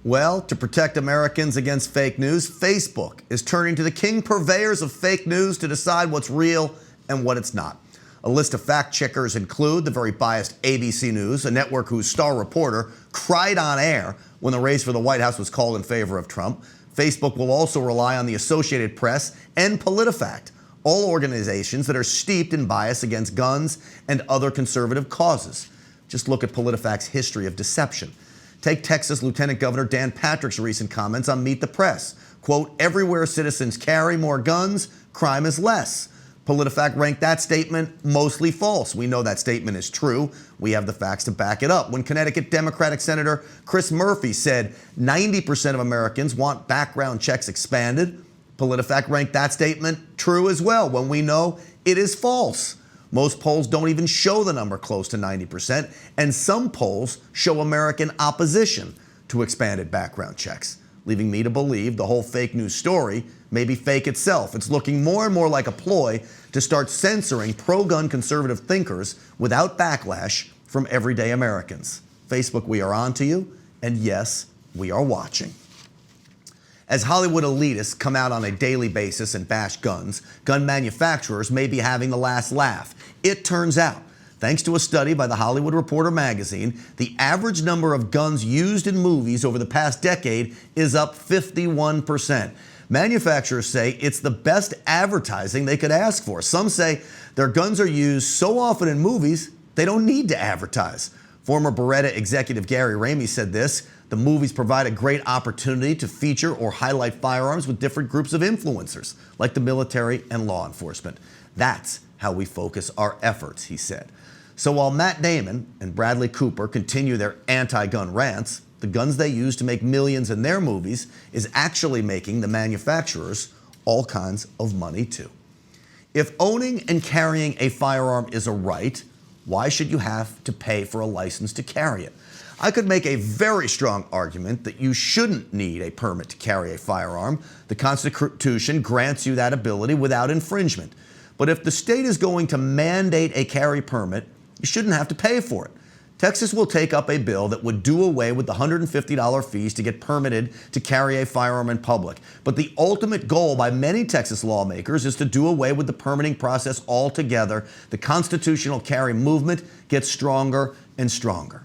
Well, to protect Americans against fake news, Facebook is turning to the king purveyors of fake news to decide what's real and what it's not. A list of fact checkers include the very biased ABC News, a network whose star reporter cried on air when the race for the White House was called in favor of Trump. Facebook will also rely on the Associated Press and PolitiFact, all organizations that are steeped in bias against guns and other conservative causes. Just look at PolitiFact's history of deception. Take Texas Lieutenant Governor Dan Patrick's recent comments on Meet the Press. Quote, "Everywhere citizens carry more guns, crime is less." PolitiFact ranked that statement mostly false. We know that statement is true. We have the facts to back it up. When Connecticut Democratic Senator Chris Murphy said 90% of Americans want background checks expanded, PolitiFact ranked that statement true as well, when we know it is false. Most polls don't even show the number close to 90%, and some polls show American opposition to expanded background checks, leaving me to believe the whole fake news story may be fake itself. It's looking more and more like a ploy to start censoring pro-gun conservative thinkers without backlash from everyday Americans. Facebook, we are on to you, and yes, we are watching. As Hollywood elitists come out on a daily basis and bash guns, gun manufacturers may be having the last laugh. It turns out, thanks to a study by the Hollywood Reporter magazine, the average number of guns used in movies over the past decade is up 51%. Manufacturers say it's the best advertising they could ask for. Some say their guns are used so often in movies, they don't need to advertise. Former Beretta executive Gary Ramey said this: "The movies provide a great opportunity to feature or highlight firearms with different groups of influencers, like the military and law enforcement. That's how we focus our efforts," he said. So while Matt Damon and Bradley Cooper continue their anti-gun rants, the guns they use to make millions in their movies is actually making the manufacturers all kinds of money too. If owning and carrying a firearm is a right, why should you have to pay for a license to carry it? I could make a very strong argument that you shouldn't need a permit to carry a firearm. The Constitution grants you that ability without infringement. But if the state is going to mandate a carry permit, you shouldn't have to pay for it. Texas will take up a bill that would do away with the $150 fees to get permitted to carry a firearm in public. But the ultimate goal by many Texas lawmakers is to do away with the permitting process altogether. The constitutional carry movement gets stronger and stronger.